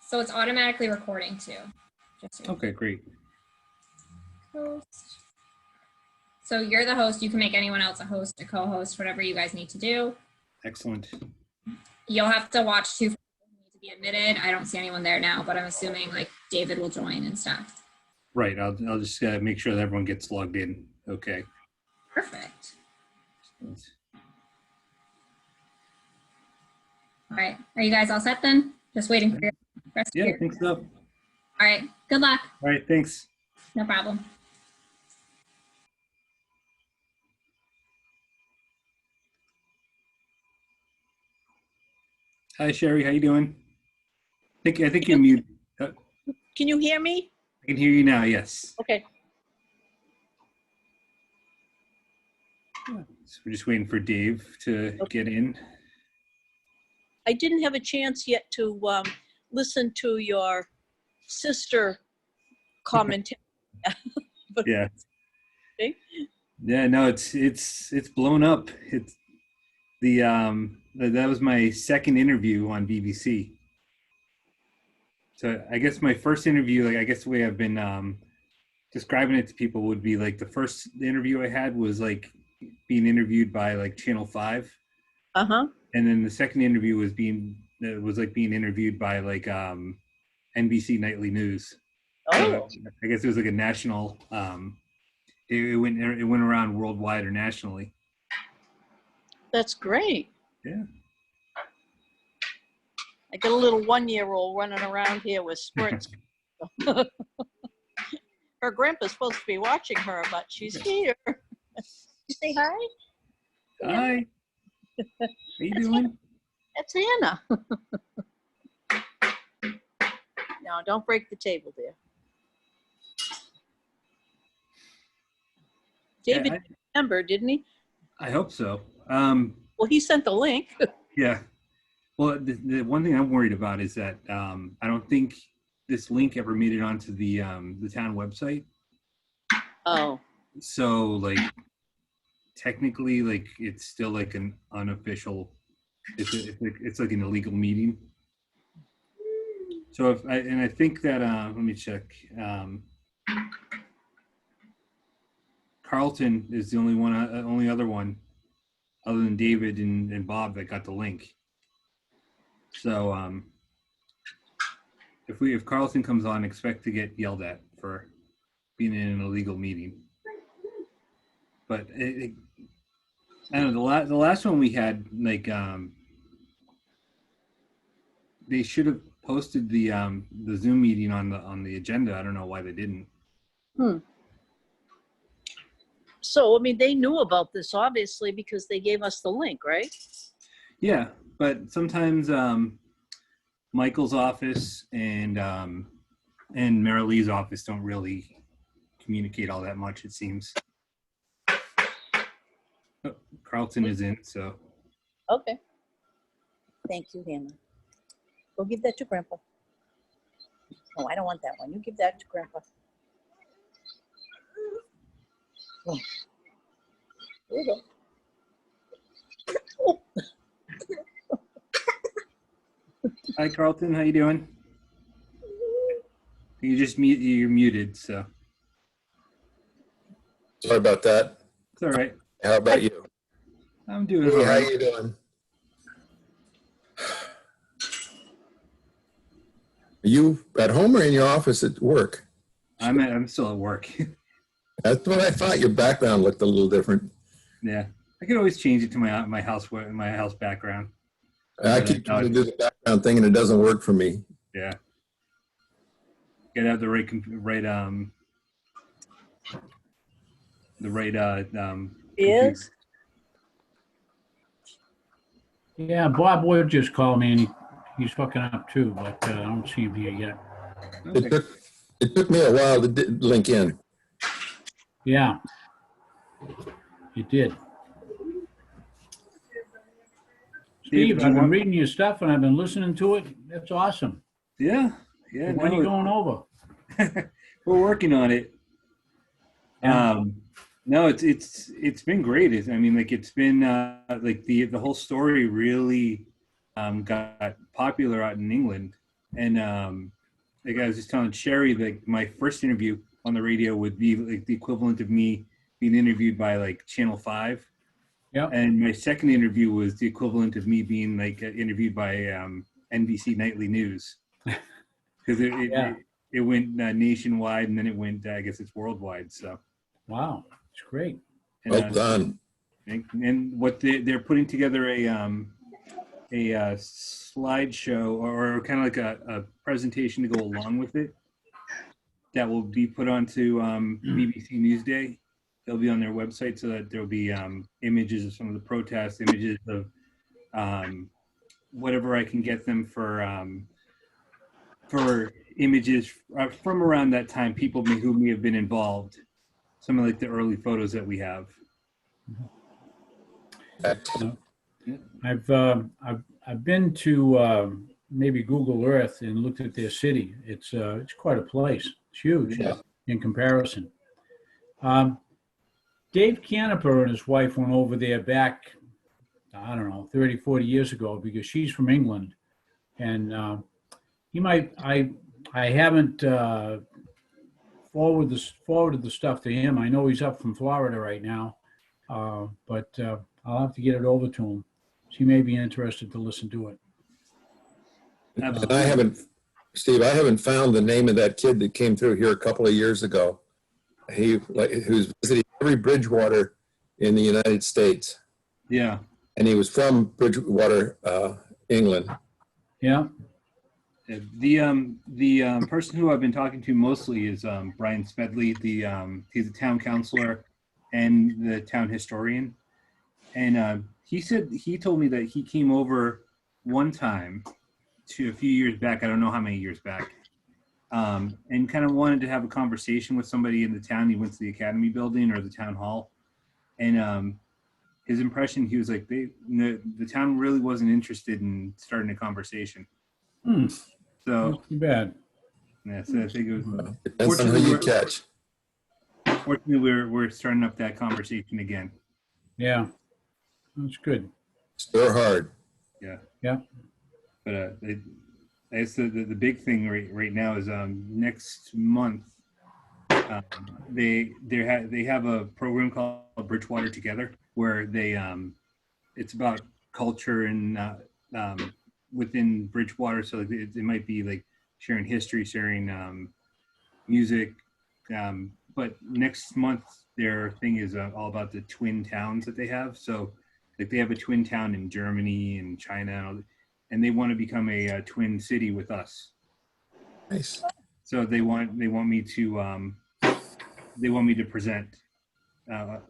So it's automatically recording too. Just so you Okay, great. host. So you're the host. You can make anyone else a host, a co-host, whatever you guys need to do. Excellent. You'll have to watch two people who need to be admitted. I don't see anyone there now, but I'm assuming like David will join and stuff. Right. I'll just make sure that everyone gets logged in. Okay. Perfect. All right. Are you guys all set then? Just waiting for your rest Yeah, of I your... think so. All right. Good luck. All right. Thanks. No problem. Hi, Sherry. How you doing? I think you're muted. Can you hear me? I can hear you now. Yes. Okay. So we're just waiting for Dave to get in. I didn't have a chance yet to listen to your sister commentary. But Yeah. okay. Yeah. No, it's blown up. It's the that was my second interview on BBC. So I guess my first interview, like I guess the way I've been describing it to people would be like the first interview I had was like being interviewed by like Channel 5. Uh-huh. And then the second interview was being interviewed by like NBC Nightly News. Oh, So I guess it was like a national it went around worldwide or nationally. that's great. Yeah. I got a little 1-year-old running around here with spurts. Her grandpa's supposed to be watching her, but she's here. You say hi? Hi. How you doing? That's Hannah. No, don't break the table there. David Yeah, remembered, didn't he? I hope so. Well, he sent the link. Yeah. Well, the one thing I'm worried about is that I don't think this link ever made it onto the town website. Oh, So like technically, like it's still like an unofficial. It's like an illegal meeting. So I think that let me check. Carlton is the only other one, other than David and Bob, that got the link. So if Carlton comes on, expect to get yelled at for being in an illegal meeting. But I don't know, the last one we had, like they should have posted the Zoom meeting on the agenda. I don't know why they didn't. so I mean, they knew about this obviously because they gave us the link, right? Yeah, but sometimes Michael's office and Marilee's office don't really communicate all that much, it seems. Oh, Carlton is in, so. Okay. Thank you, Hannah. Go give that to Grandpa. Oh, I don't want that one. You give that to Grandpa. Oh. There you go. Hi, Carlton. How you doing? You're muted, so Sorry about that. it's all right. How about you? I'm doing Hey, all how right. you doing? Are you at home or in your office at work? I'm still at work. That's what I thought. Your background looked a little different. Yeah, I could always change it to my house background. I keep trying to do the background thing and it doesn't work for me. Yeah, gotta have the right Yes. Yeah, Bob Wood just called me and he's hooking up too, but I don't see him here yet. computer. Okay. It took me a while to link in. Yeah, it did. Steve, I've been reading your stuff and I've been listening to it. That's awesome. Yeah. When are you going over? We're working on it. Yeah. No, it's been great. I mean, like it's been like the whole story really got popular out in England. And like I was just telling Sherry, like my first interview on the radio would be like the equivalent of me being interviewed by like Channel 5. Yeah. And my second interview was the equivalent of me being like interviewed by NBC Nightly News. Because it went nationwide, and then it went, I guess it's worldwide. So, Wow, it's great. and, Well done. and what they're putting together a slideshow or kind of like a presentation to go along with it that will be put onto BBC Newsday. They'll be on their website so that there'll be images of some of the protests, images of whatever I can get them for images from around that time, people who may have been involved. Some of like the early photos that we have. I've been to maybe Google Earth and looked at their city. It's quite a place. It's huge Yeah. in comparison. Dave Caneper and his wife went over there back, I don't know, 30, 40 years ago, because she's from England. And I haven't forwarded the stuff to him. I know he's up from Florida right now, but I'll have to get it over to him. He may be interested to listen to it. And I haven't, Steve, I haven't found the name of that kid that came through here a couple of years ago. Who's visiting every Bridgewater in the United States. Yeah. And he was from Bridgewater, England. Yeah. The person who I've been talking to mostly is Brian Smedley. He's a town councilor and the town historian. And he told me that he came over one time to a few years back. I don't know how many years back. And kind of wanted to have a conversation with somebody in the town. He went to the Academy building or the town hall. And his impression, he was like, the town really wasn't interested in starting a conversation. So Not too bad. yeah, so I think it was. Depends on who you catch. Fortunately, we're starting up that conversation again. Yeah. That's good. Stir hard. Yeah. Yeah. But I guess the big thing right now is next month they have a program called Bridgewater Together where they it's about culture and within Bridgewater. So like it might be like sharing history, sharing music. But next month their thing is all about the twin towns that they have. So like they have a twin town in Germany and China, and they want to become a twin city with us. Nice. So they want me to present probably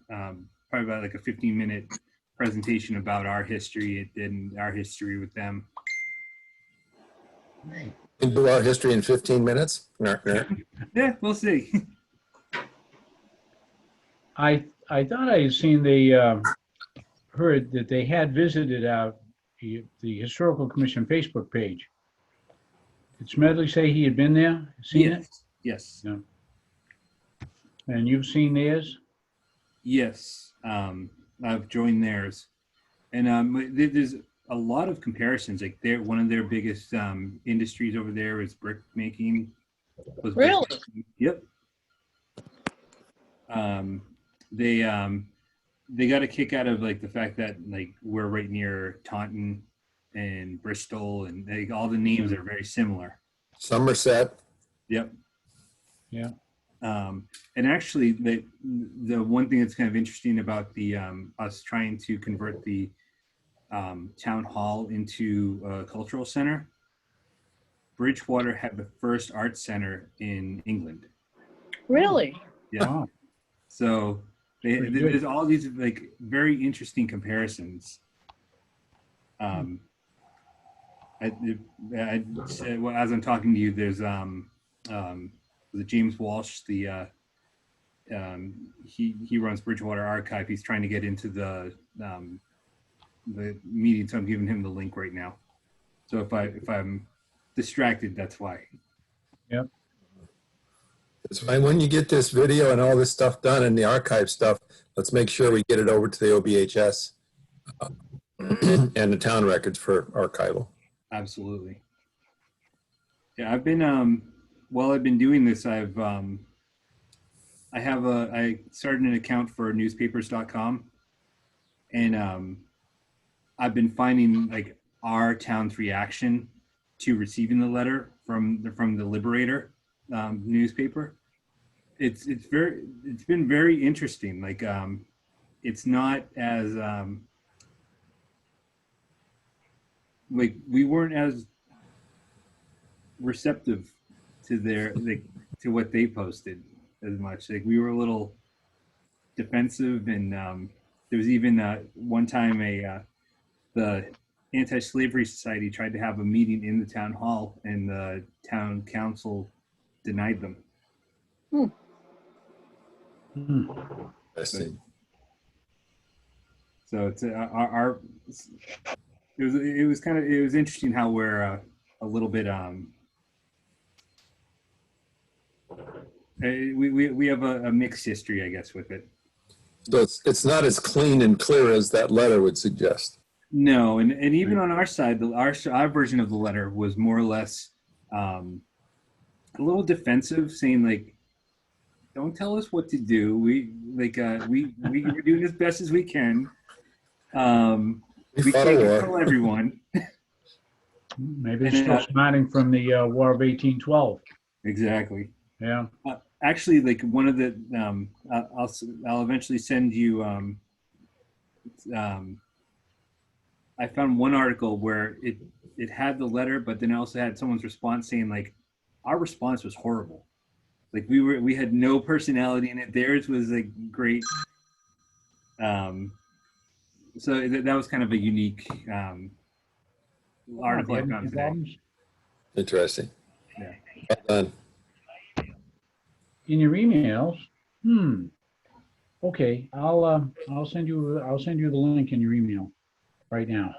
about like a 15-minute presentation about our history and our history with them. Can do our history in 15 minutes? Yeah, we'll see. I thought I had seen heard that they had visited the Historical Commission Facebook page. Did Smedley say he had been there, seen it? Yes. No. And you've seen theirs? Yes. I've joined theirs. And there's a lot of comparisons. Like one of their biggest industries over there is brick making. Really? Yep. They got a kick out of like the fact that like we're right near Taunton and Bristol, and like all the names are very similar. Somerset. Yep. Yeah. And actually, the one thing that's kind of interesting about the us trying to convert the town hall into a cultural center, Bridgewater had the first art center in England. Really? Yeah. Wow. So there's all these like very interesting comparisons. I said, well, as I'm talking to you, there's the James Walsh, the he runs Bridgewater Archive. He's trying to get into the meeting, so I'm giving him the link right now. So if I'm distracted, that's why. Yep. It's fine. When you get this video and all this stuff done and the archive stuff, let's make sure we get it over to the OBHS and the town records for archival. Absolutely. Yeah, I've been while I've been doing this, I started an account for newspapers.com, and I've been finding like our town's reaction to receiving the letter from the Liberator newspaper. It's been very interesting. Like it's not as like we weren't as receptive to to what they posted as much. Like we were a little defensive, and there was even one time the Anti-Slavery Society tried to have a meeting in the town hall, and the town council denied them. Hmm. I see. So it's it was interesting how we're a little bit we have a mixed history, I guess, with it. So it's not as clean and clear as that letter would suggest. No, and even on our side, our version of the letter was more or less a little defensive, saying like, "Don't tell us what to do. We're doing as best as we can. We fought can't a war." control everyone." Maybe it's still smarting from the War of 1812. Exactly. Yeah. Actually, like one of the I'll eventually send you. I found one article where it had the letter, but then it also had someone's response saying like, our response was horrible. Like we had no personality in it. Theirs was like great. So that was kind of a unique article I found today. Interesting. Yeah. Well done. In your emails. Okay, I'll send you the link in your email right now.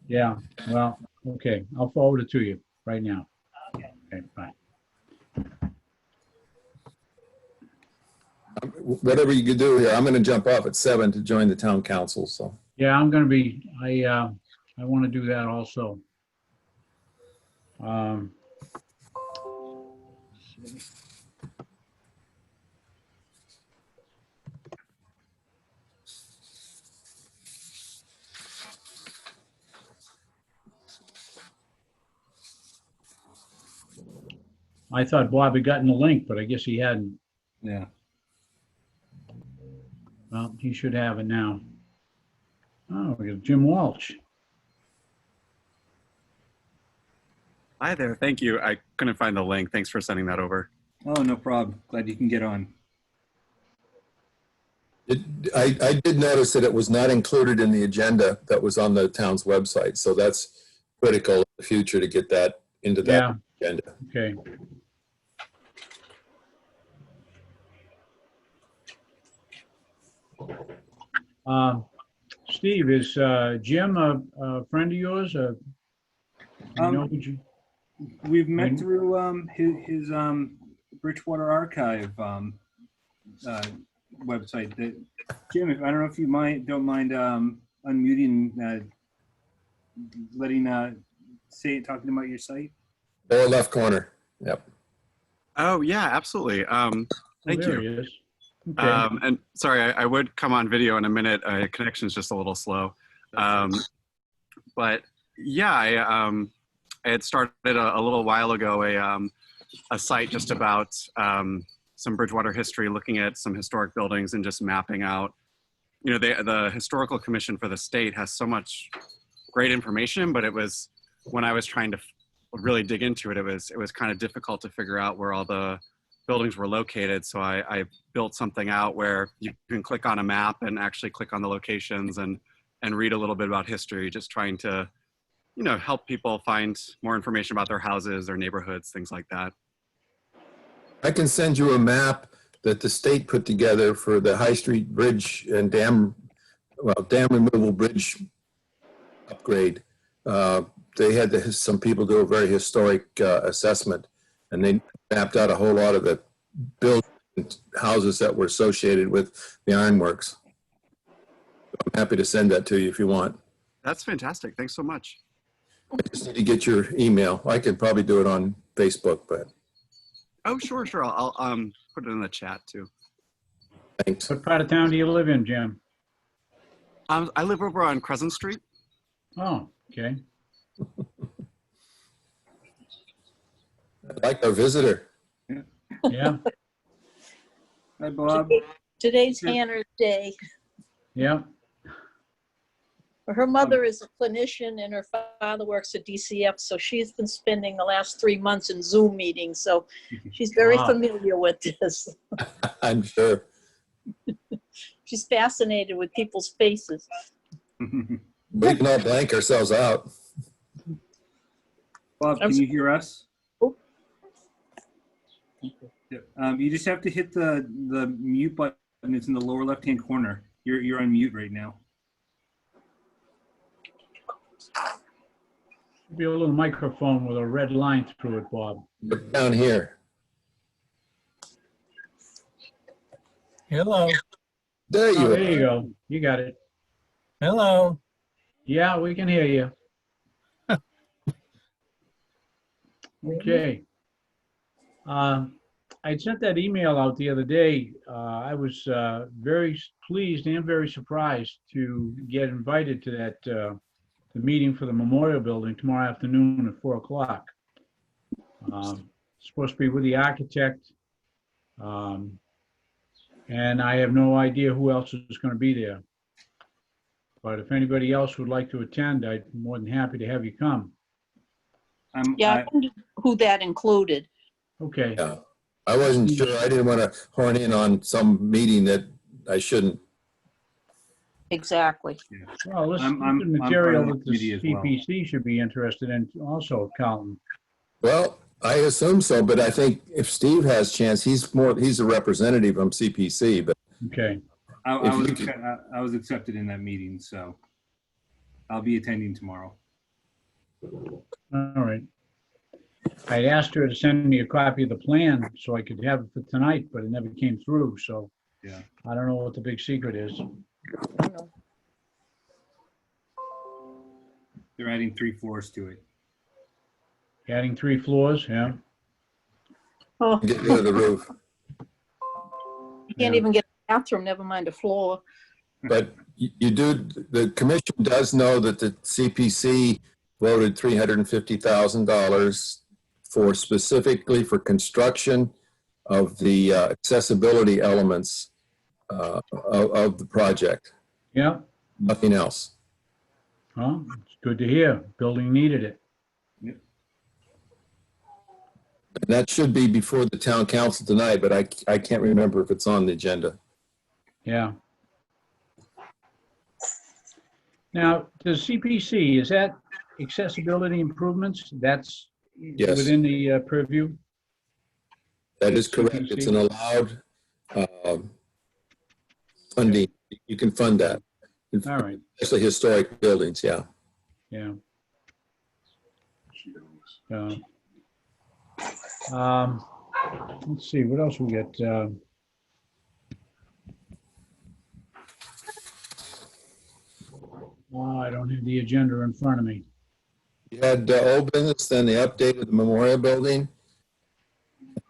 Yeah, well, okay, I'll forward it to you right now. Okay, bye. Whatever you could do here, I'm going to jump off at 7 to join the town council. So Yeah, I'm gonna be, I want to do that also. I thought Bob had gotten the link, but I guess he hadn't. Yeah. Well, he should have it now. Oh, we got Jim Walsh. Hi there. Thank you. I couldn't find the link. Thanks for sending that over. Oh, no problem. Glad you can get on. I did notice that it was not included in the agenda that was on the town's website. So that's critical in the future to get that into that agenda. Okay. Steve, is Jim a friend of yours? Do you know who you? We've met through his Bridgewater Archive website. That Jim, I don't know if you don't mind unmuting, letting talking about your site. Lower left corner. Yep. Oh yeah, absolutely. Thank there you. he is. Okay. And sorry, I would come on video in a minute. Connection's just a little slow. But yeah, I had started a little while ago a site just about some Bridgewater history, looking at some historic buildings and just mapping out. You know, the Historical Commission for the state has so much great information, but it was when I was trying to really dig into it, it was kind of difficult to figure out where all the buildings were located. So I built something out where you can click on a map and actually click on the locations and read a little bit about history, just trying to, you know, help people find more information about their houses, their neighborhoods, things like that. I can send you a map that the state put together for the High Street Bridge and dam removal bridge upgrade. They had some people do a very historic assessment, and they mapped out a whole lot of the buildings and houses that were associated with the ironworks. I'm happy to send that to you if you want. That's fantastic. Thanks so much. I just need to get your email. I could probably do it on Facebook, but Oh, sure. I'll put it in the chat too. thanks. What part of town do you live in, Jim? I live over on Crescent Street. Oh, okay. I like our visitor. Yeah, Hi, Bob. Today's Sure. Hannah's day. yeah. Her mother is a clinician and her father works at DCF, so she's been spending the last 3 months in Zoom meetings, so she's very Wow. familiar with this. I'm sure. She's fascinated with people's faces. We can all blank ourselves out. Bob, can you hear us? Oh. Yep. You just have to hit the mute button. It's in the lower left-hand corner. You're on mute right now. Be a little microphone with a red line through it, Bob. Look down here. Hello. There Oh, you there you are. go. You got it. Hello. Yeah, we can hear you. Okay. I sent that email out the other day. I was very pleased and very surprised to get invited to that the meeting for the Memorial Building tomorrow afternoon at 4 o'clock. Supposed to be with the architect. And I have no idea who else is going to be there. But if anybody else would like to attend, I'm more than happy to have you come. Yeah, I wondered who that included. Okay. Yeah. I wasn't sure. I didn't want to horn in on some meeting that I shouldn't. Exactly. Well, this is I'm part material of the that the committee as well. CPC should be interested in also, Carlton. Well, I assume so, but I think if Steve has chance, he's a representative from CPC, but Okay. I was accepted in that meeting, so I'll be attending tomorrow. All right. I asked her to send me a copy of the plan so I could have it for tonight, but it never came through, so Yeah. I don't know what the big secret is. I don't know. They're adding 3 floors to it. Adding 3 floors, yeah. Oh, get rid of the roof. you can't even get a bathroom, never mind a floor. But you do, the commission does know that the CPC voted $350,000 for specifically for construction of the accessibility elements of the project, Yeah, nothing else. well, it's good to hear. Building needed it. And that should be before the town council tonight, but I can't remember if it's on the agenda. Yeah. Now, the CPC, is that accessibility improvements? That's Yes. within the purview? That is correct. It's an allowed funding. You can fund that, All right, especially historic buildings, yeah. yeah. Let's see, what else we got? I don't have the agenda in front of me. You had old business, then the update of the memorial building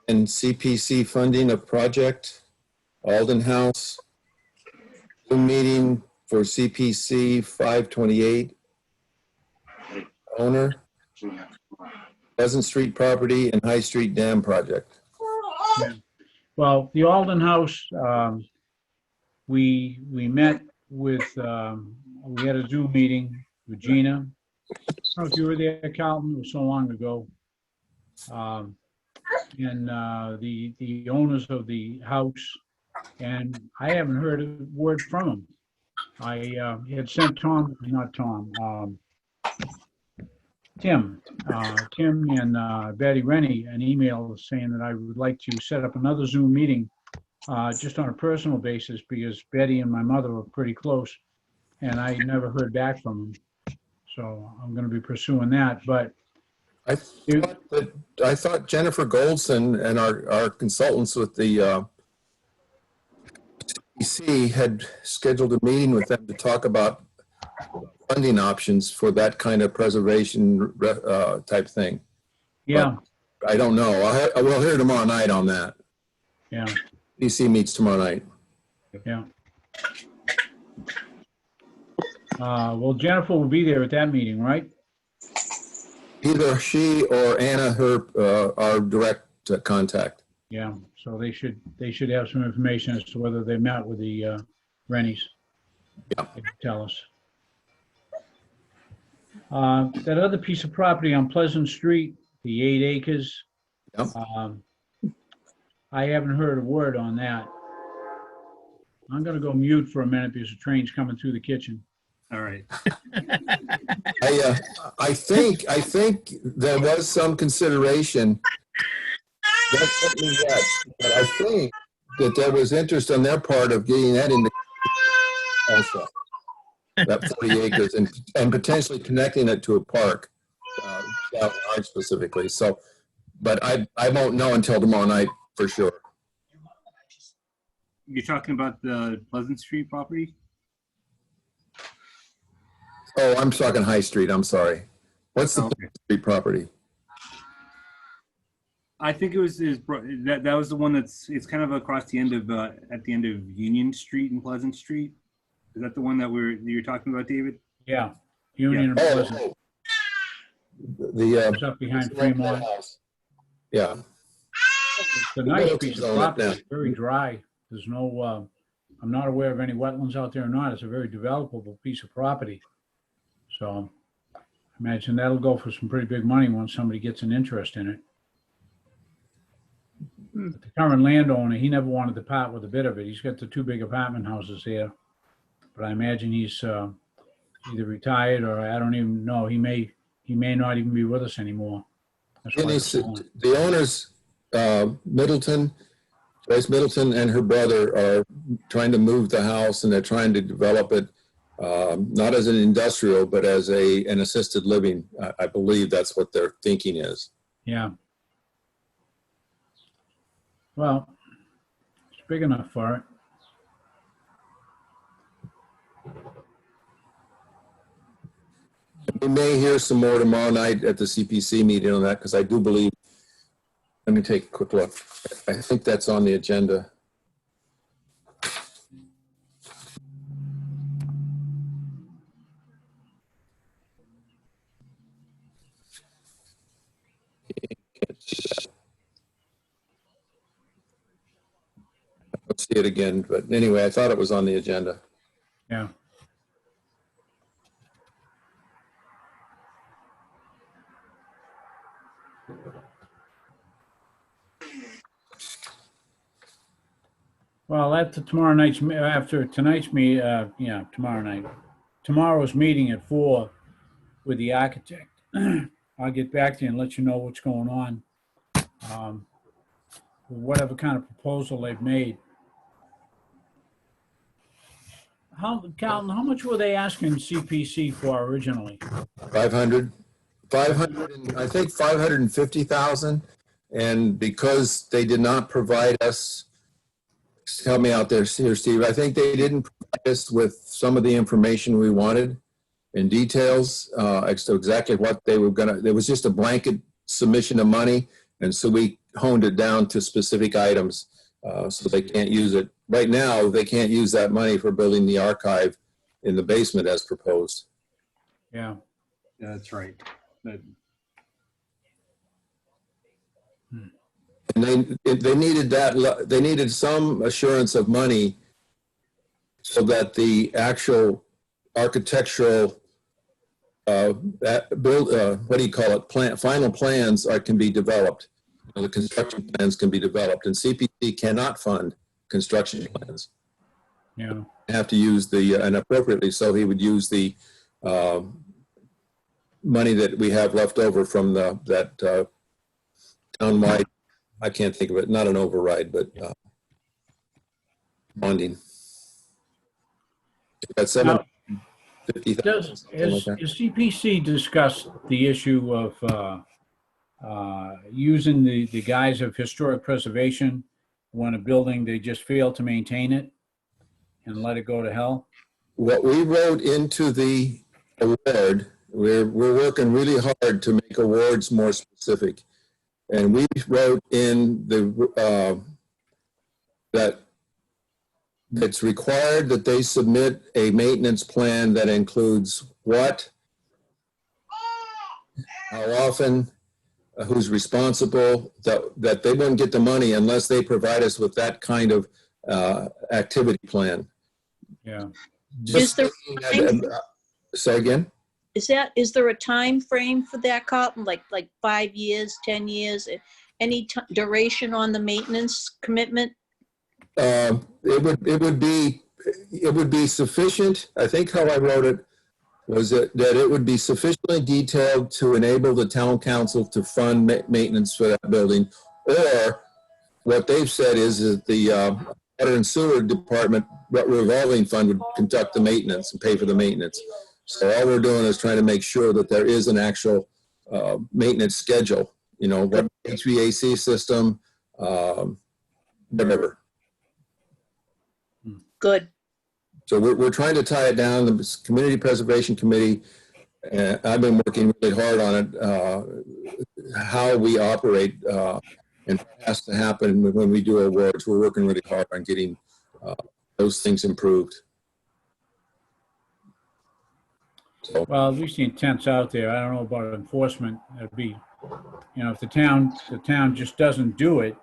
and CPC funding of project, Alden House, Zoom meeting for CPC 528 owner, Pleasant Street property and High Street Dam project. Well, the Alden House, we met with, we had a Zoom meeting with Gina. I don't know if you were there, Carlton, it was so long ago. And the owners of the house, and I haven't heard a word from them. I had sent Tim and Betty Rennie an email saying that I would like to set up another Zoom meeting just on a personal basis because Betty and my mother were pretty close and I never heard back from them. So I'm going to be pursuing that, but I thought Jennifer Goldson and our consultants with the CPC had scheduled a meeting with them to talk about funding options for that kind of preservation type thing. Yeah, I don't know. We'll hear tomorrow night on that. yeah, DC meets tomorrow night. yeah. Well, Jennifer will be there at that meeting, right? Either she or Anna, our direct contact. Yeah, so they should have some information as to whether they met with the Rennies. Yeah. They can tell us. That other piece of property on Pleasant Street, the 8 acres. Yep. I haven't heard a word on that. I'm gonna go mute for a minute because the train's coming through the kitchen. All right. I think there was some consideration. Don't let me yet, but I think that there was interest on their part of getting that into also, that 40 acres and potentially connecting it to a park, South Orange specifically. So, but I won't know until tomorrow night for sure. You're talking about the Pleasant Street property? Oh, I'm talking High Street. I'm sorry. What's the Okay. street property? I think it was that was the one it's kind of across the end of at the end of Union Street and Pleasant Street. Is that the one that you're talking about, David? Yeah, Union and Pleasant. Oh, the It's up behind Fremont. yeah. It's a nice piece of Zone up property, now. it's very dry. There's no, I'm not aware of any wetlands out there or not. It's a very developable piece of property. So I imagine that'll go for some pretty big money once somebody gets an interest in it. But the current landowner, he never wanted to part with a bit of it. He's got the 2 big apartment houses here. But I imagine he's either retired or I don't even know. He may not even be with us anymore. That's why it's selling. The owners, Middleton, Joyce Middleton and her brother are trying to move the house and they're trying to develop it, not as an industrial, but as an assisted living. I believe that's what their thinking is. Yeah. Well, it's big enough for it. We may hear some more tomorrow night at the CPC meeting on that because I do believe, let me take a quick look. I think that's on the agenda. Let's see it again, but anyway, I thought it was on the agenda. Yeah. Well, after tonight's tomorrow night, tomorrow's meeting at 4 with the architect. I'll get back to you and let you know what's going on. Whatever kind of proposal they've made. Calvin, how much were they asking CPC for originally? 500, I think 550,000. And because they did not provide us, help me out there here, Steve. I think they didn't provide us with some of the information we wanted in details as to exactly what they were gonna, there was just a blanket submission of money. And so we honed it down to specific items so they can't use it. Right now, they can't use that money for building the archive in the basement as proposed. Yeah. Yeah, that's right. And they needed that, they needed some assurance of money so that the actual architectural final plans can be developed. The construction plans can be developed, and CPC cannot fund construction plans. Yeah. Have to use and appropriately so, he would use the money that we have left over from that townwide, I can't think of it, not an override, but bonding. That's Now, 750,000. Has CPC discussed the issue of using the guise of historic preservation when a building, they just fail to maintain it and let it go to hell? What we wrote into the award, we're working really hard to make awards more specific. And we wrote in that it's required that they submit a maintenance plan that includes what, how often, who's responsible, that they wouldn't get the money unless they provide us with that kind of activity plan. Yeah. Is there Say again? is there a time frame for that, Carlton? Like 5 years, 10 years? Any duration on the maintenance commitment? It would be sufficient. I think how I wrote it was that it would be sufficiently detailed to enable the town council to fund maintenance for that building. Or what they've said is that the water and sewer department revolving fund would conduct the maintenance and pay for the maintenance. So all we're doing is trying to make sure that there is an actual maintenance schedule, you know, what HVAC system, whatever. Good. So we're trying to tie it down. The Community Preservation Committee, I've been working really hard on it, how we operate and what has to happen when we do awards. We're working really hard on getting those things improved. So, Well, at least the intent's out there. I don't know about enforcement. It'd be, you know, if the town just doesn't do it,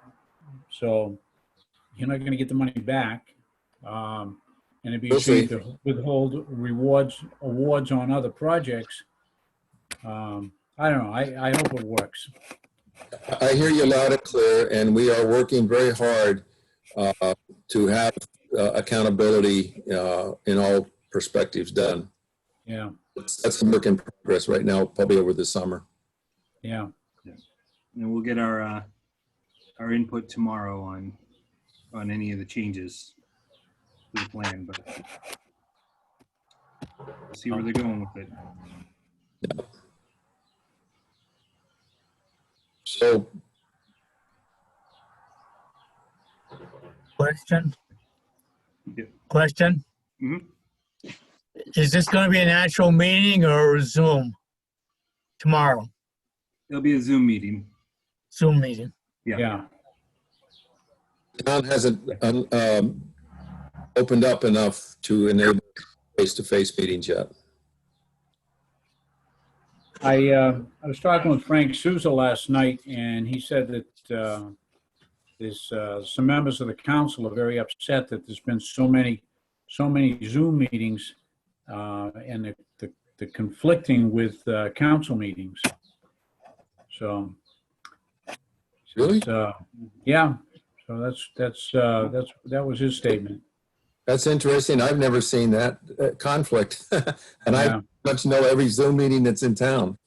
so you're not gonna get the money back. And it'd be a We'll shame see. to withhold awards on other projects. I don't know. I hope it works. I hear you loud and clear, and we are working very hard to have accountability in all perspectives done. Yeah, That's a work in progress right now, probably over the summer. yeah. And we'll get our input tomorrow on any of the changes to the plan, but we'll see where they're going with it. So Question? Yep. Question? Mhm. Is this going to be an actual meeting or Zoom tomorrow? It'll be a Zoom meeting. Zoom meeting. Yeah. town hasn't opened up enough to enable face-to-face meetings yet. I was talking with Frank Souza last night, and he said that there's some members of the council are very upset that there's been so many Zoom meetings and the conflicting with council meetings. So, Really? yeah. So that was his statement. That's interesting. I've never seen that conflict. And I Yeah. much know every Zoom meeting that's in town.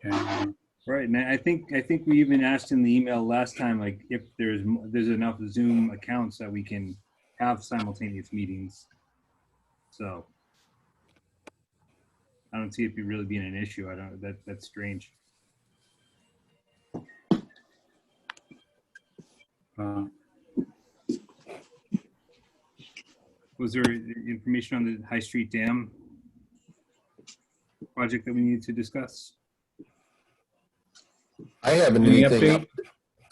And, Right, and I think we even asked in the email last time, like if there's enough Zoom accounts that we can have simultaneous meetings. So I don't see it really being an issue. That's strange. Was there information on the High Street Dam project that we needed to discuss? I haven't Any anything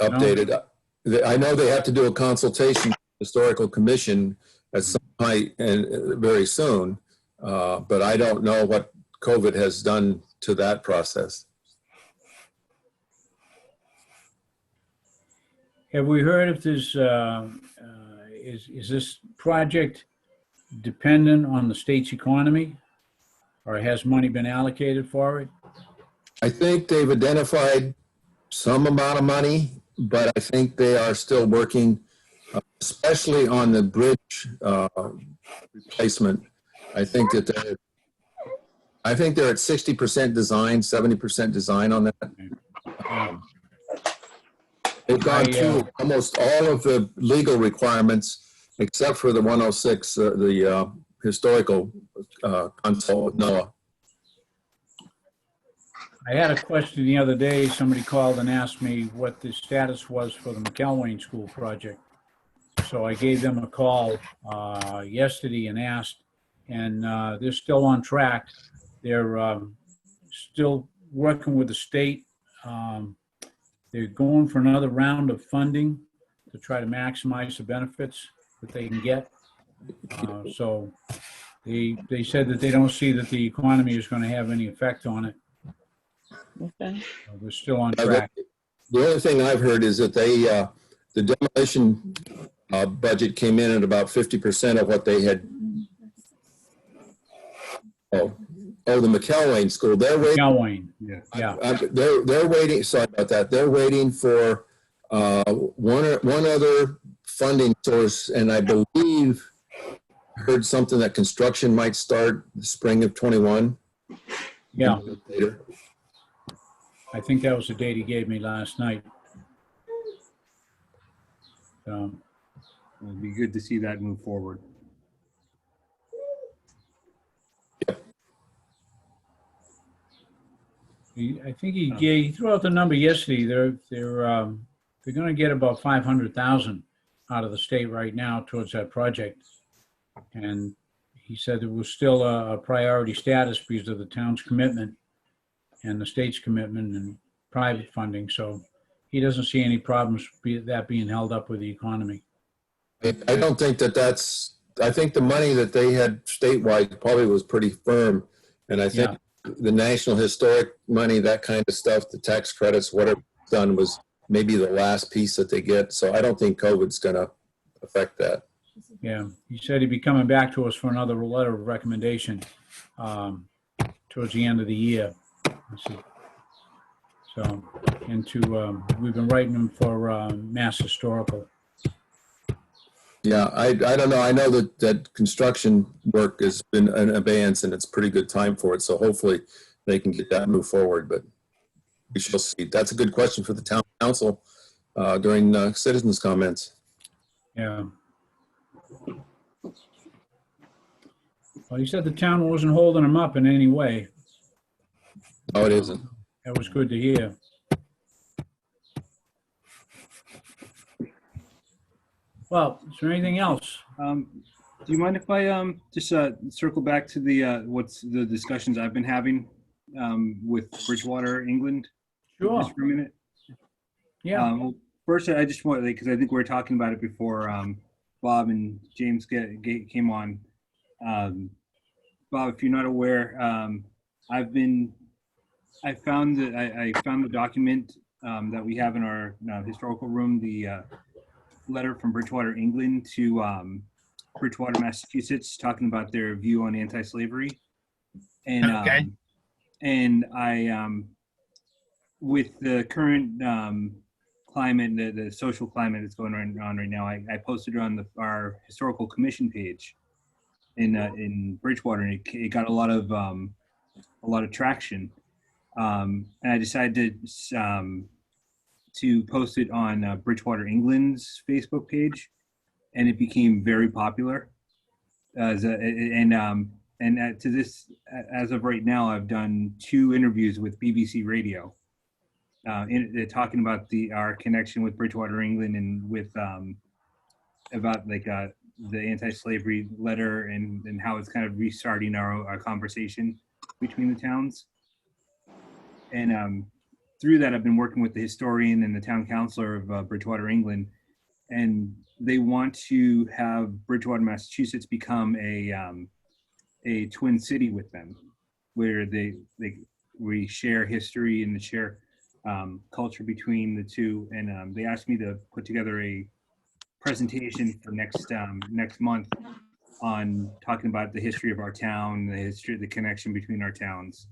update? updated. I know they have to do a consultation with the Historical Commission at some point and very soon, but I don't know what COVID has done to that process. Have we heard if there's, is this project dependent on the state's economy? Or has money been allocated for it? I think they've identified some amount of money, but I think they are still working, especially on the bridge replacement. I think that they're at 60% design, 70% design on that. They've gone through almost all of the legal requirements, except for the 106, the historical consult with NOAA. I had a question the other day. Somebody called and asked me what the status was for the McElwain School project. So I gave them a call yesterday and asked, and they're still on track. They're still working with the state. They're going for another round of funding to try to maximize the benefits that they can get. So they said that they don't see that the economy is going to have any effect on it. Okay. We're still on track. The only thing I've heard is that the demolition budget came in at about 50% of what they had. The McElwain School. They're waiting. Wayne. Yeah. They're waiting. Sorry about that. They're waiting for one other funding source, and I believe heard something that construction might start the spring of 21. Yeah, Later. I think that was the date he gave me last night. It'd be good to see that move forward. I think he threw out the number yesterday. They're going to get about 500,000 out of the state right now towards that project, and he said it was still a priority status because of the town's commitment and the state's commitment and private funding. So he doesn't see any problems that being held up with the economy. I don't think that's. I think the money that they had statewide probably was pretty firm, and I think. Yeah. The National Historic money, that kind of stuff, the tax credits, whatever done was maybe the last piece that they get. So I don't think COVID's going to affect that. Yeah, he said he'd be coming back to us for another letter of recommendation towards the end of the year. So, we've been writing him for Mass Historical. Yeah, I don't know. I know that construction work has been in abeyance and it's pretty good time for it. So hopefully they can get that move forward, but we shall see. That's a good question for the town council during citizens' comments. Yeah. Well, he said the town wasn't holding him up in any way. No, it isn't. That was good to hear. Well, is there anything else? Do you mind if I just circle back to what's the discussions I've been having with Bridgewater, England? Sure. Just for a minute. Yeah. Well, first, I just want, because I think we were talking about it before Bob and James came on. Bob, if you're not aware, I found the document that we have in our historical room, the letter from Bridgewater, England to Bridgewater, Massachusetts, talking about their view on anti-slavery. And Okay. And I with the current climate, the social climate that's going on right now, I posted it on our historical commission page in Bridgewater, and it got a lot of traction. And I decided to post it on Bridgewater England's Facebook page, and it became very popular. As of right now, I've done 2 interviews with BBC Radio, talking about our connection with Bridgewater England and with about the anti-slavery letter and how it's kind of restarting our conversation between the towns. And through that, I've been working with the historian and the town councilor of Bridgewater, England, and they want to have Bridgewater, Massachusetts become a twin city with them, where we share history and share culture between the two. And they asked me to put together a presentation for next month on talking about the history of our town, the connection between our towns.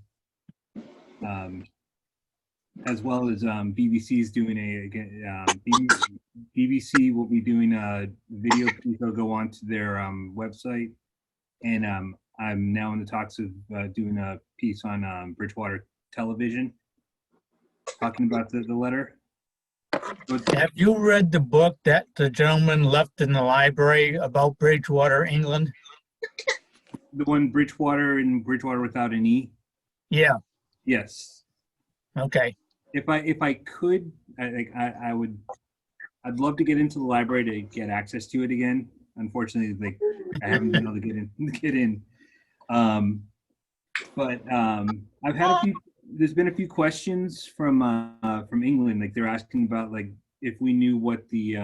As well as BBC's doing BBC will be doing a video piece that'll go onto their website, and I'm now in the talks of doing a piece on Bridgewater Television, talking about the letter. Have you read the book that the gentleman left in the library about Bridgewater, England? The one Bridgewater and Bridgewater without an E? Yeah, Yes. okay. If I could, I would. I'd love to get into the library to get access to it again. Unfortunately, I haven't been able to get in. But I've had a few. There's been a few questions from England. Like they're asking about like if we knew what the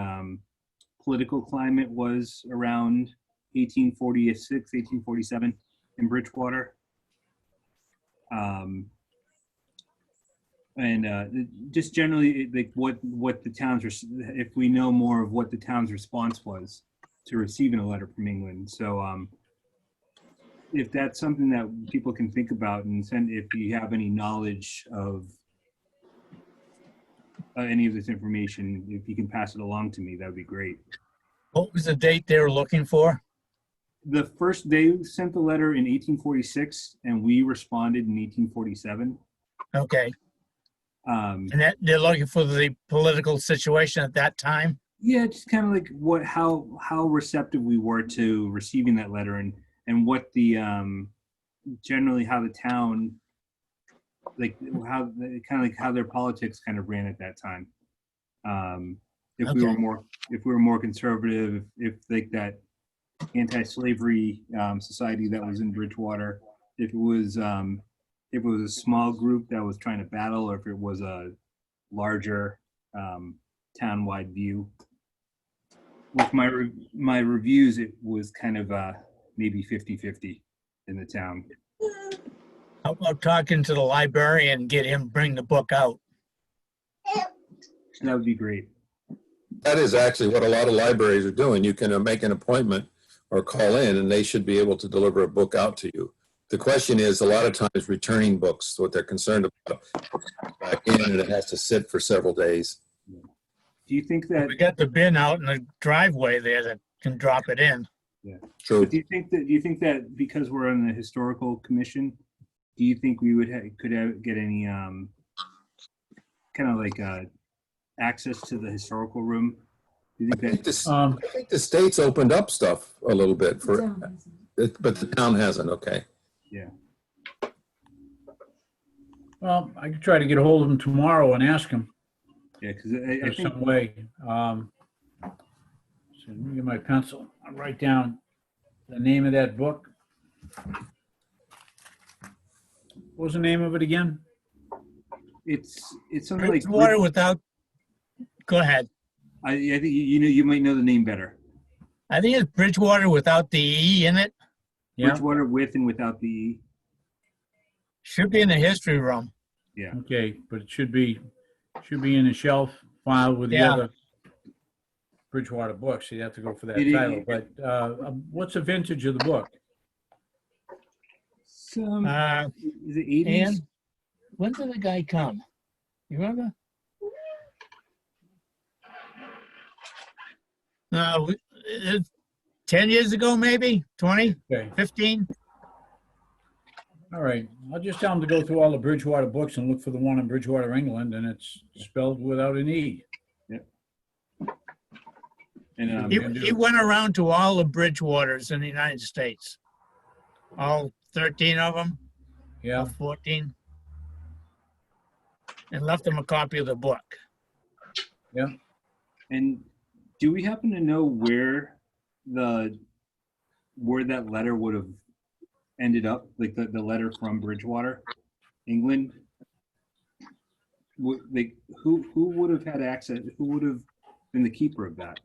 political climate was around 1846, 1847 in Bridgewater. And just generally like what the town's if we know more of what the town's response was to receiving a letter from England. So if that's something that people can think about and send, if you have any knowledge of any of this information, if you can pass it along to me, that would be great. What was the date they were looking for? The first, they sent the letter in 1846 and we responded in 1847. Okay, Um, and that they're looking for the political situation at that time? yeah, just kind of like how receptive we were to receiving that letter and what the generally how the town like how kind of like how their politics kind of ran at that time. If we were more conservative, if like that anti-slavery society that was in Bridgewater, if it was a small group that was trying to battle, or if it was a larger town-wide view. With my reviews, it was kind of maybe 50-50 in the town. How about talking to the librarian, get him bring the book out? So that would be great. That is actually what a lot of libraries are doing. You can make an appointment or call in and they should be able to deliver a book out to you. The question is a lot of times returning books, what they're concerned about, back in and it has to sit for several days. Do you think that? We got the bin out in the driveway there that can drop it in. True. But do you think that because we're on the historical commission, do you think we would get any kind of like access to the historical room? Do you think that? I think the state's opened up stuff a little bit but the town hasn't. Okay. Yeah. Well, I could try to get a hold of him tomorrow and ask him Yeah, because I in think some way. So let me get my pencil. I'll write down the name of that book. What was the name of it again? it's something like Bridgewater without, go ahead. I think you might know the name better. I think it's Bridgewater without the E in it. Yeah. Bridgewater with and without the E. Should be in the history room. Yeah. Okay, but it should be in a shelf file with the Yeah. other Bridgewater books. You have to go for that It is- title. But what's the vintage of the book? Some Uh, is it 80s? and when did the guy come? You remember? No, 10 years ago, maybe 20, Okay. 15. All right, I'll just tell them to go through all the Bridgewater books and look for the one in Bridgewater, England, and it's spelled without an E. And He went around to all the Bridgewaters in the United States. All 13 of them, Yeah, or 14. And left them a copy of the book. And do we happen to know where that letter would have ended up? Like the letter from Bridgewater, England? Like who would have had access? Who would have been the keeper of that?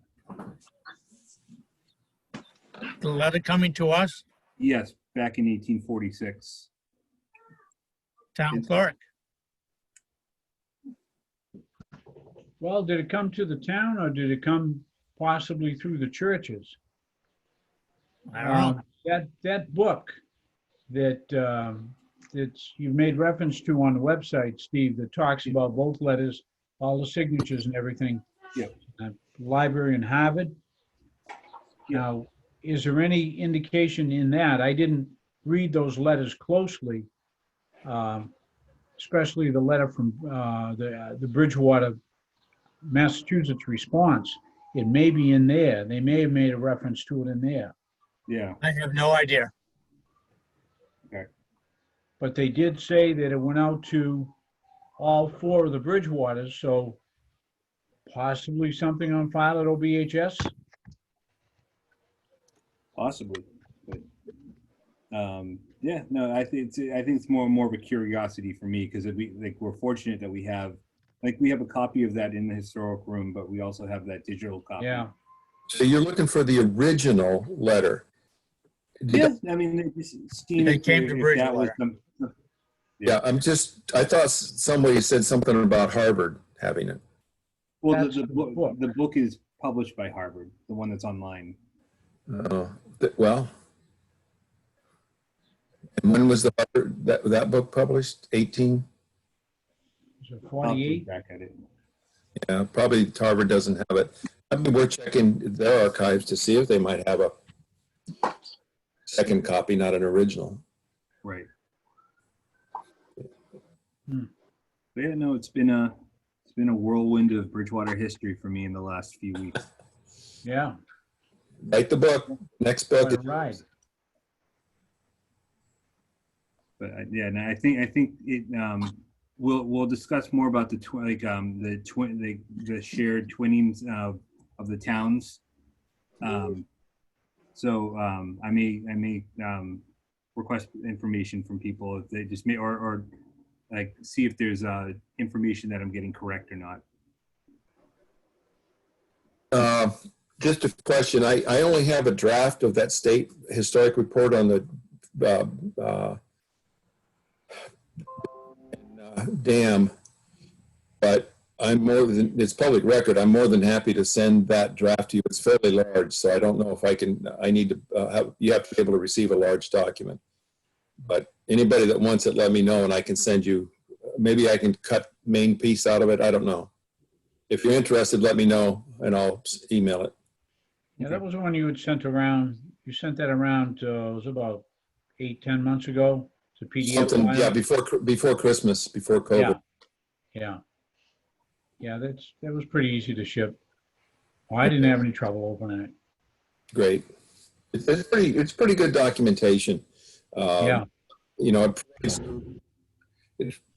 The letter coming to us, Yes, back in 1846. town clerk. well, did it come to the town or did it come possibly through the churches? I don't know. That book that you've made reference to on the website, Steve, that talks about both letters, all the signatures and everything. Yeah. Library in Harvard. Yeah. Now, is there any indication in that? I didn't read those letters closely, especially the letter from the Bridgewater, Massachusetts response. It may be in there. They may have made a reference to it in there. Yeah. I have no idea. But they did say that it went out to all four of the Bridgewaters, so possibly something on file at OBHS? Possibly. But, Yeah, no, I think it's more of a curiosity for me because we're fortunate that we have a copy of that in the historic room, but we also have that digital copy. Yeah, So you're looking for the original letter? Yeah, I mean, just seeing They if came to if that was Bridgewater. Yeah, I thought somebody said something about Harvard having it. well, That's the book. the book is published by Harvard, the one that's online. Well, and when was that book published? 18? is it I'll have to 48? look back at it. Yeah, probably Harvard doesn't have it. I mean, we're checking their archives to see if they might have a second copy, not an original. Right. Hmm. But yeah, no, it's been a whirlwind of Bridgewater history for me in the last few weeks. Yeah, Write the book. Next book. quite a ride. But yeah, no, I think it. We'll discuss more about the shared twinnings of the towns. So I may request information from people if they just may or like see if there's information that I'm getting correct or not. Just a question. I only have a draft of that state historic report on the dam, but it's public record. I'm more than happy to send that draft to you. It's fairly large, so I don't know if I need to you have to be able to receive a large document. But anybody that wants it, let me know and I can send you, maybe I can cut main piece out of it. I don't know. If you're interested, let me know and I'll email it. Yeah, that was the one you had sent around. You sent that around, it was about 8-10 months ago. It's a PDF Something, file. yeah, before Christmas, before COVID. Yeah. Yeah, that was pretty easy to ship. Well, I didn't have any trouble opening it. Great. It's pretty good documentation. Yeah, You know, it's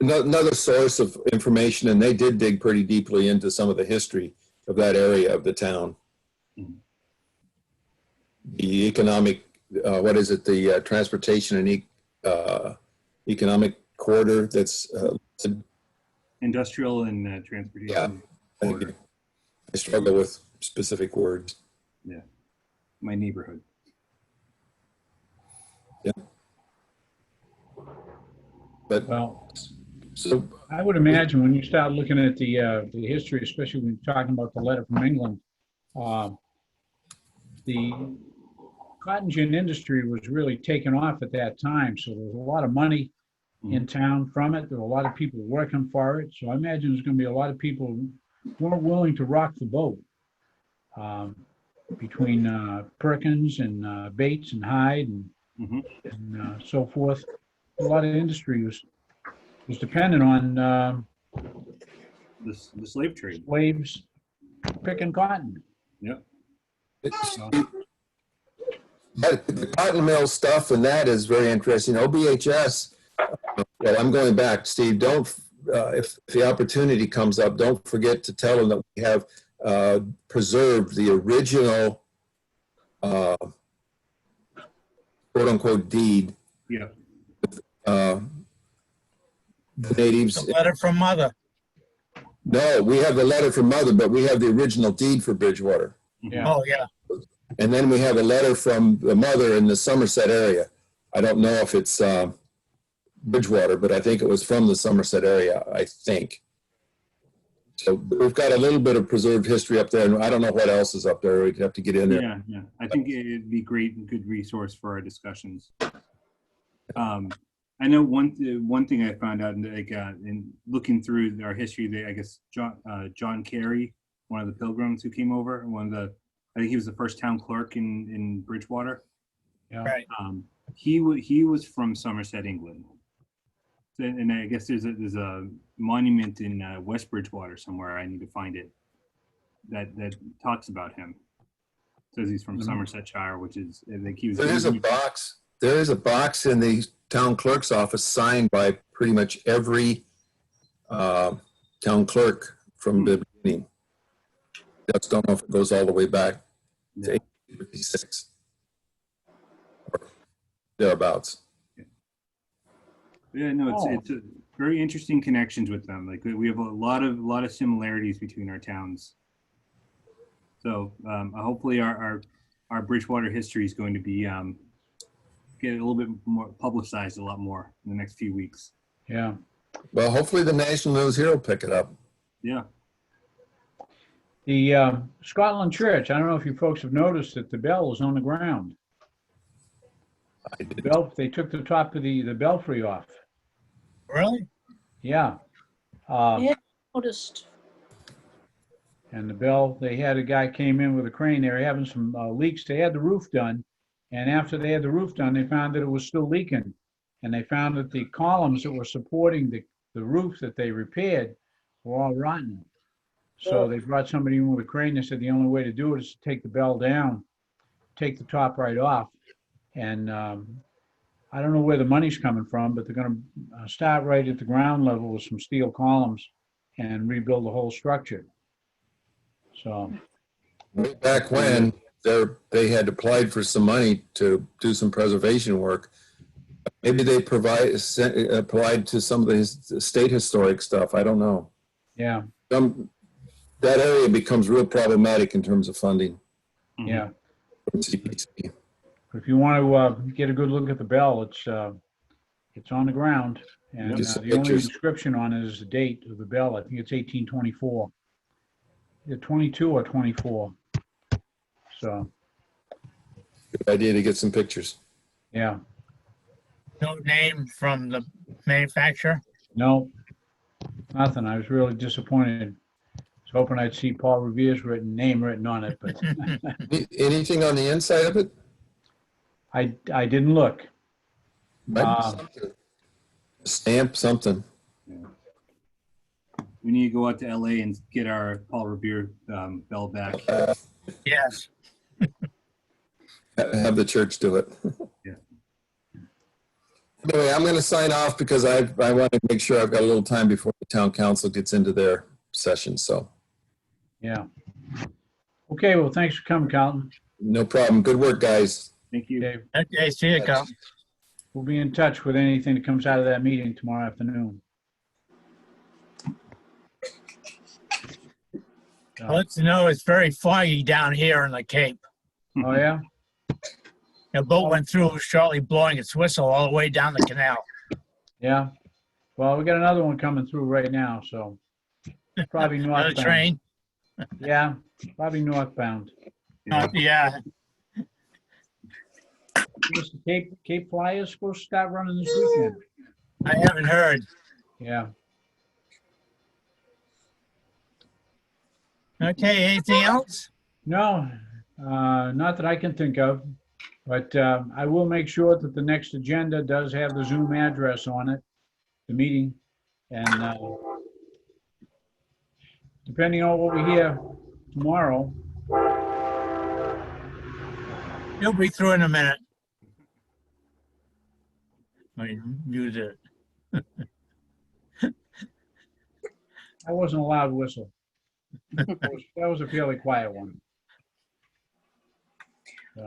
another source of information, and they did dig pretty deeply into some of the history of that area of the town. The economic, the transportation and economic corridor that's, Industrial and transportation. Yeah. I struggle with specific words. Yeah, my neighborhood. Yeah. But well, so I would imagine when you start looking at the history, especially when you're talking about the letter from England, the cotton gin industry was really taken off at that time. So there was a lot of money in town from it. There were a lot of people working for it. So I imagine there's going to be a lot of people more willing to rock the boat between Perkins and Bates and Hyde and so forth. A lot of industry was dependent on The slave trade. slaves picking cotton. Yep. but the cotton mill stuff and that is very interesting. OBHS, well, I'm going back, Steve, don't, if the opportunity comes up, don't forget to tell them that we have preserved the original quote unquote deed. Yeah. The natives. The letter from mother. No, we have the letter from mother, but we have the original deed for Bridgewater. Yeah. Oh, yeah. And then we have a letter from the mother in the Somerset area. I don't know if it's Bridgewater, but I think it was from the Somerset area, I think. So we've got a little bit of preserved history up there, and I don't know what else is up there. We'd have to get in there. Yeah, yeah. I think it'd be great and good resource for our discussions. I know one thing I found out in looking through our history, I guess John Carey, one of the Pilgrims who came over, I think he was the first town clerk in Bridgewater. Yeah. Right. He was from Somerset, England. And I guess there's a monument in West Bridgewater somewhere. I need to find it that talks about him. Says he's from Somersetshire, which is like he was. There is a box in the town clerk's office signed by pretty much every town clerk from the beginning. Just don't know if it goes all the way back to 1856 or thereabouts. Yeah, no, Oh. it's a very interesting connections with them. Like we have a lot of similarities between our towns. So hopefully our Bridgewater history is going to be get a little bit more publicized a lot more in the next few weeks. Yeah. Well, hopefully the National News here will pick it up. Yeah. The Scotland Church, I don't know if you folks have noticed that the bell is on the ground. I did. They took the top of the belfry off. Really? Yeah. Yeah. Noticed. And the bell, they had a guy came in with a crane. They were having some leaks. They had the roof done. And after they had the roof done, they found that it was still leaking. And they found that the columns that were supporting the roof that they repaired were all rotten. So they brought somebody in with a crane. They said the only way to do it is to take the bell down, take the top right off. And I don't know where the money's coming from, but they're going to start right at the ground level with some steel columns and rebuild the whole structure. So, Way back when they had applied for some money to do some preservation work. Maybe they applied to some of the state historic stuff. I don't know. yeah, That area becomes real problematic in terms of funding. yeah. from CPC. If you want to get a good look at the bell, it's on the ground. And Just some the only pictures. inscription on it is the date of the bell. I think it's 1824. Either 22 or 24. So, Good idea to get some pictures. yeah. No name from the manufacturer? No, nothing. I was really disappointed. I was hoping I'd see Paul Revere's name written on it, but Anything on the inside of it? I didn't look. Might be something. Stamp, something. We need to go out to LA and get our Paul Revere bell back. Yes. Have the church do it. Yeah. Anyway, I'm going to sign off because I want to make sure I've got a little time before the town council gets into their session. So Yeah. Okay, well, thanks for coming, Carlton. no problem. Good work, guys. Thank you. Okay, Okay, see you, Carl. we'll be in touch with anything that comes out of that meeting tomorrow afternoon. I'll let you know it's very foggy down here in the Cape. Oh, yeah? The boat went through shortly blowing its whistle all the way down the canal. Yeah. Well, we got another one coming through right now, so probably Another northbound. train. Yeah, probably northbound. Yeah, Is the Cape Flyers supposed to start running this weekend? I haven't heard. Yeah. Okay, anything else? No, not that I can think of, but I will make sure that the next agenda does have the Zoom address on it, the meeting. And depending on what we hear tomorrow, You'll be through in a minute. I mute it. I wasn't allowed to whistle. That was a fairly quiet one.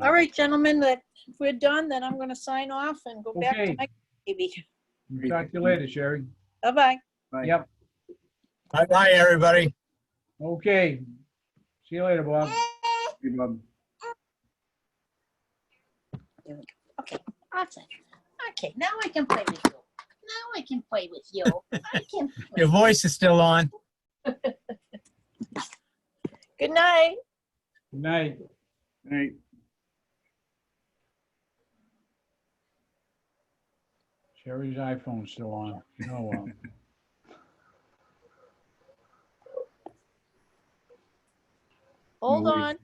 All right, gentlemen, that if we're done, then I'm going to sign off and go back to Okay. my baby. Talk to you later, Sherry. Bye-bye. Bye. Yep. Bye-bye, everybody. Okay. See you later, Bob. Hey, Bob. Awesome. Okay, now I can play with you. Now I can play with you. I can play. Your voice is still on. Good night. Good night. Hey. Sherry's iPhone's still on. Oh, well. Hold No worries. on.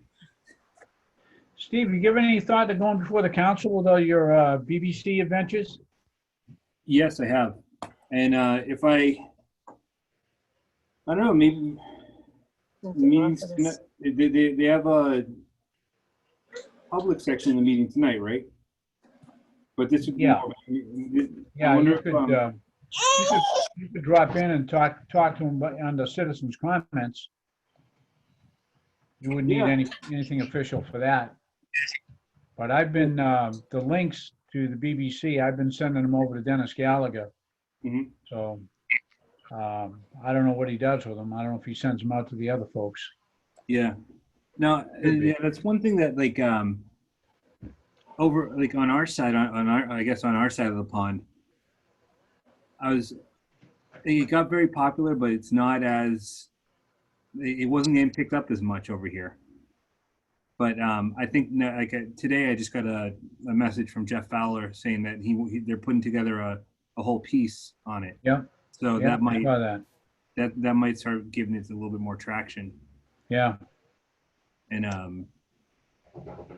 Steve, you give any thought to going before the council with all your BBC adventures? Yes, I have. And if I don't know, maybe the meetings tonight, they have a public section in the meeting tonight, right? But this would be Yeah. more- Yeah, I wonder you if, could, you could drop in and talk to them under citizens' comments. You wouldn't need Yeah. anything official for that. But I've been, the links to the BBC, I've been sending them over to Dennis Gallagher. Mhm. So I don't know what he does with them. I don't know if he sends them out to the other folks. Yeah. No, Could be. yeah, that's one thing that like over like on our side on our I guess on our side of the pond, it got very popular, but it's not as it wasn't getting picked up as much over here. But I think like today I just got a message from Jeff Fowler saying that they're putting together a whole piece on it. Yeah. So Yeah, that I might saw that. that might start giving it a little bit more traction. Yeah. And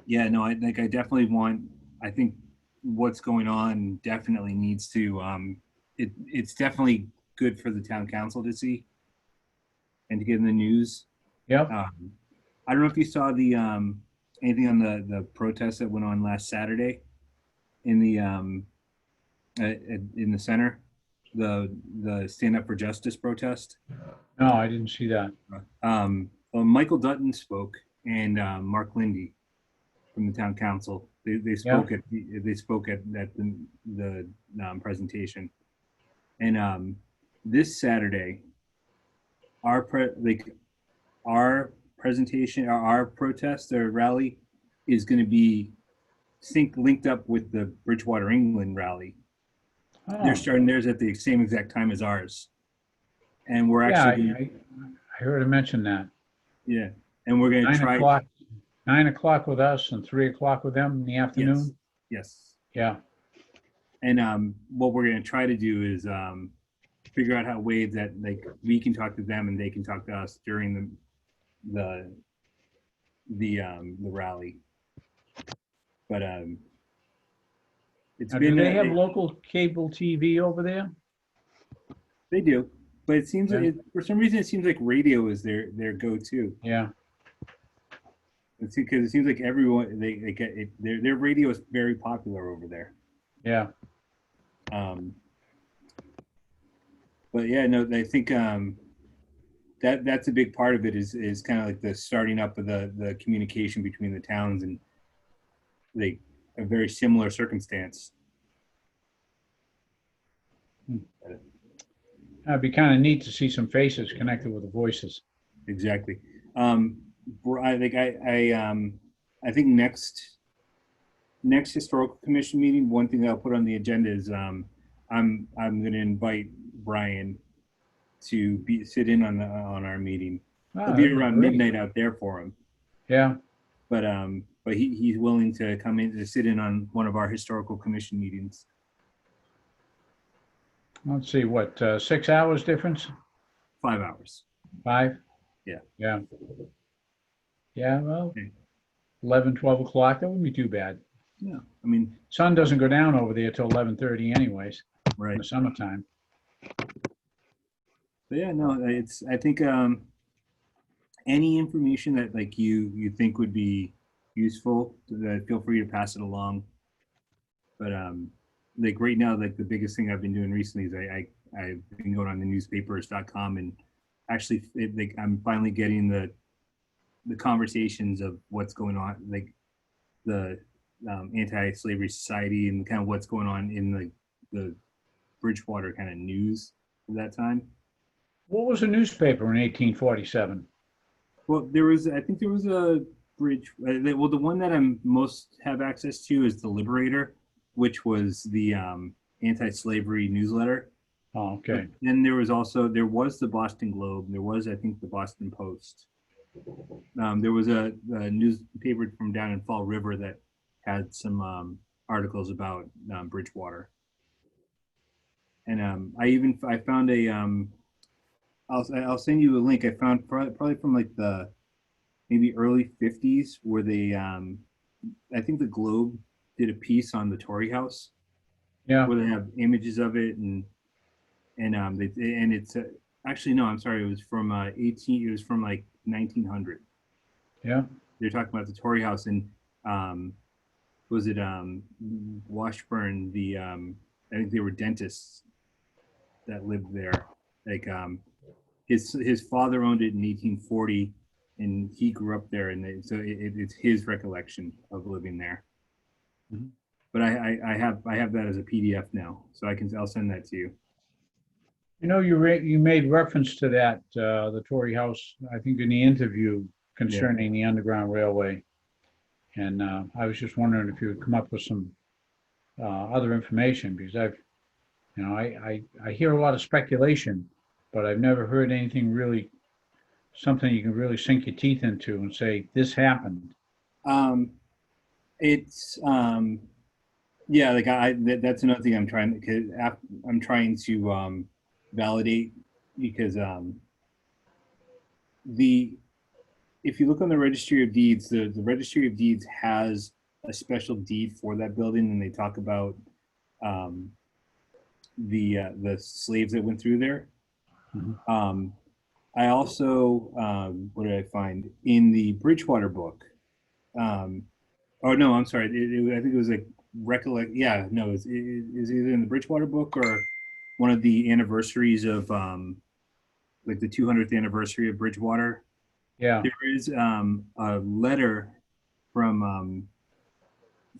yeah, no, I definitely want. I think what's going on definitely needs to. It's definitely good for the town council to see and to get in the news. Yep. I don't know if you saw the anything on the protest that went on last Saturday in the in the center, the Stand Up for Justice protest. No, I didn't see that. Well, Michael Dutton spoke and Mark Lindy from the town council. They spoke at the presentation, and this Saturday, our presentation, our protest or rally is going to be linked up with the Bridgewater England rally. Oh, They're starting theirs at the same exact time as ours, and we're yeah, actually I heard him mention that. yeah, and we're going to 9 try. o'clock, 9 o'clock with us and 3 o'clock with them in the afternoon. Yes. Yeah. And what we're going to try to do is figure out how ways that like we can talk to them and they can talk to us during the rally. But it's Now, been do they have local cable TV over there? they do, but it seems Yeah. like for some reason it seems like radio is their go-to. Yeah. It's because it seems like everyone they get it, their radio is very popular over there. Yeah. But yeah, no, I think that's a big part of it is kind of like the starting up of the communication between the towns and like a very similar circumstance. It'd be kind of neat to see some faces connected with the voices. Exactly. I think next historical commission meeting, one thing I'll put on the agenda is I'm going to invite Brian to sit in on our meeting. Oh, It'll be that'd around great. midnight out there for him. Yeah. But he's willing to come in to sit in on one of our historical commission meetings. Let's see, what, 6 hours difference? 5 hours. 5? Yeah. Yeah. Yeah, well, Okay. 11, 12 o'clock, that wouldn't be too bad. Yeah, I mean, Sun doesn't go down over there till 11:30 anyways, in right. the summertime. But yeah, no, I think any information that like you think would be useful, feel free to pass it along. But like right now, like the biggest thing I've been doing recently is I've been going on the newspapers.com and actually like I'm finally getting the conversations of what's going on, like the anti-slavery society and kind of what's going on in the Bridgewater kind of news at that time. What was a newspaper in 1847? Well, I think there was a bridge. Well, the one that I'm most have access to is the Liberator, which was the anti-slavery newsletter. Oh, okay. But then there was the Boston Globe. There was, I think, the Boston Post. There was a newspaper from down in Fall River that had some articles about Bridgewater. And I found a I'll send you a link. I found probably from like the maybe early 50s where they I think the Globe did a piece on the Tory House. Yeah. Where they have images of it and it's actually no, I'm sorry, it was from it was from like 1900. Yeah. They're talking about the Tory House and was it Washburn, I think they were dentists that lived there. Like his father owned it in 1840 and he grew up there, and so it's his recollection of living there. Mhm. But I have that as a PDF now, so I'll send that to you. You know, you made reference to that, the Tory House, I think in the interview concerning the Underground Railway. And I was just wondering if you would come up with some other information, because I hear a lot of speculation, but I've never heard anything really, something you can really sink your teeth into and say, this happened. It's yeah, like that's another thing I'm trying, because I'm trying to validate, because if you look on the Registry of Deeds, the Registry of Deeds has a special deed for that building, and they talk about the slaves that went through there. Mhm. I also what did I find in the Bridgewater book? Oh no, I'm sorry. I think it was like recollect. Yeah, no, it's either in the Bridgewater book or one of the anniversaries of like the 200th anniversary of Bridgewater. Yeah, There is a letter from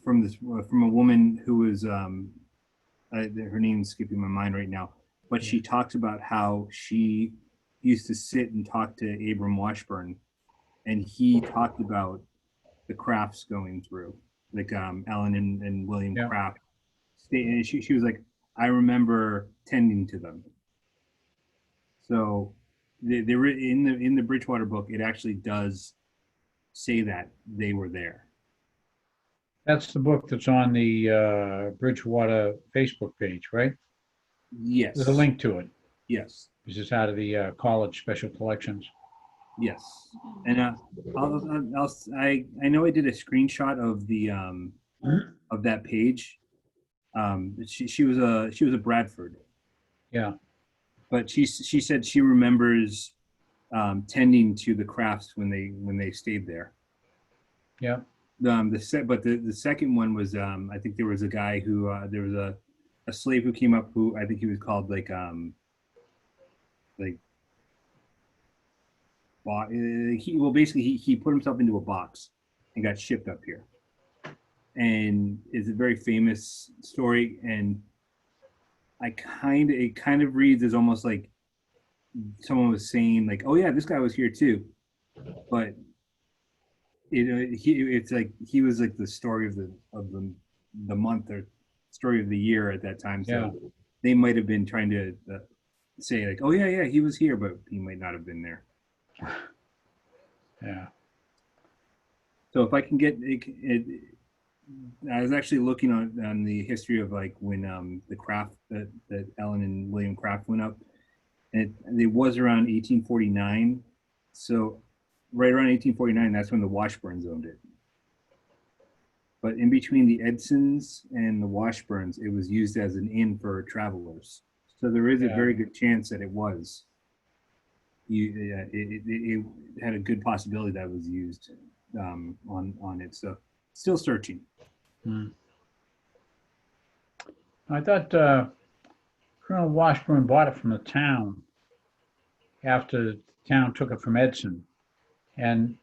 from a woman who was her name's skipping my mind right now, but she talks about how she used to sit and talk to Abram Washburn, and he talked about the Crafts going through, like Ellen and William Yeah. Craft. And she was like, I remember tending to them. So they were in the Bridgewater book. It actually does say that they were there. that's the book that's on the Bridgewater Facebook page, right? Yes. There's a link to it. Yes. This is out of the college special collections. Yes. And I know I did a screenshot of the of that page. She was a Bradford, Yeah, but she said she remembers tending to the Crafts when they stayed there. yeah, The second one was I think there was a guy who there was a slave who came up who I think he was called like he put himself into a box and got shipped up here, and it's a very famous story. And it kind of reads as almost like someone was saying like, oh yeah, this guy was here too, but it's like he was like the story of the month or story of the year at that time. So yeah. they might have been trying to say like, oh yeah, he was here, but he might not have been there. Yeah. So if I can get it, I was actually looking on the history of like when the Craft that Ellen and William Craft went up, and it was around 1849. So right around 1849, that's when the Washburns owned it. But in between the Edsons and the Washburns, it was used as an inn for travelers. So there is a very good chance that it was. It had a good possibility that it was used on it. So still searching. I thought Colonel Washburn bought it from the town after the town took it from Edson. And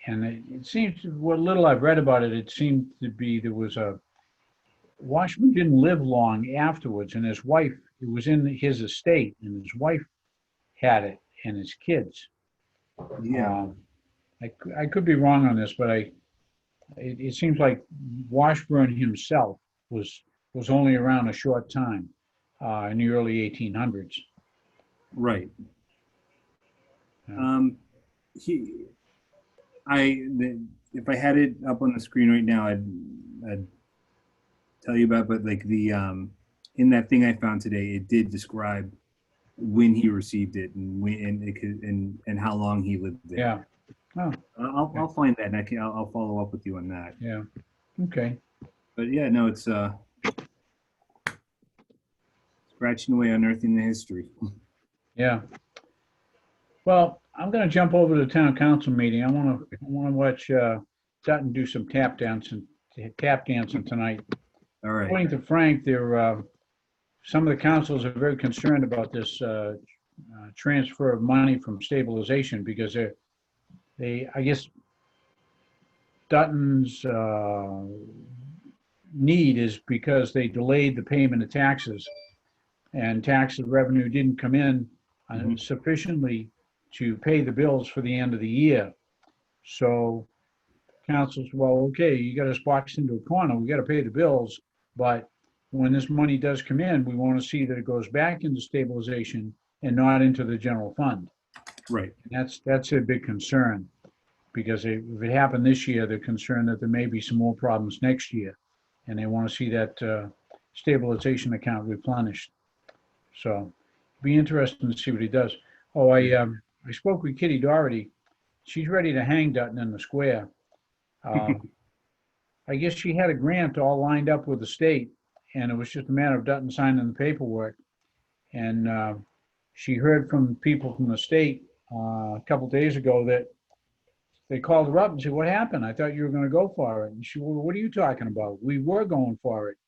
it seems, what little I've read about it, it seemed to be there was Washburn didn't live long afterwards, and his wife, it was in his estate, and his wife had it, and his kids. Yeah. I could be wrong on this, but it seems like Washburn himself was only around a short time in the early 1800s. Right. Yeah. If I had it up on the screen right now, I'd tell you about, but like the in that thing I found today, it did describe when he received it and when and how long he lived there. Yeah. Oh, I'll find that, and I'll follow up with you on that. yeah. Okay. But yeah, no, it's scratching away, unearthing the history. Yeah. Well, I'm going to jump over to the town council meeting. I want to watch Dutton do some tap dancing tonight. All right. According to Frank, some of the councils are very concerned about this transfer of money from stabilization because I guess Dutton's need is because they delayed the payment of taxes. and tax revenue didn't come in Mhm. sufficiently to pay the bills for the end of the year. So council's, well, okay, you got us boxed into a corner, we got to pay the bills, but when this money does come in, we want to see that it goes back into stabilization and not into the general fund. Right. That's a big concern, because if it happened this year, they're concerned that there may be some more problems next year, and they want to see that stabilization account replenished. So be interesting to see what he does. Oh, I spoke with Kitty Doherty. She's ready to hang Dutton in the square. I guess she had a grant all lined up with the state, and it was just a matter of Dutton signing the paperwork. And she heard from people from the state a couple days ago that they called her up and said, "What happened? I thought you were going to go for it." And she, "Well, what are you talking about? We were going for it."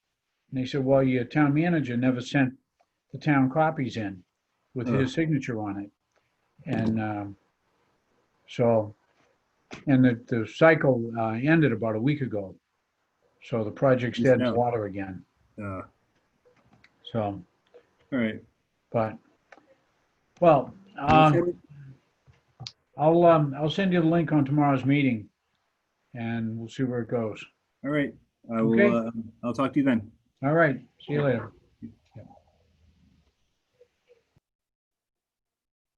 And they said, "Well, your town manager never sent the town copies in with his signature on it." And the cycle ended about a week ago. So the project's dead in the water again. All So, right. but, well, I'll send you the link on tomorrow's meeting, and we'll see where it goes. All right. Okay. I'll talk to you then. All right, see you later.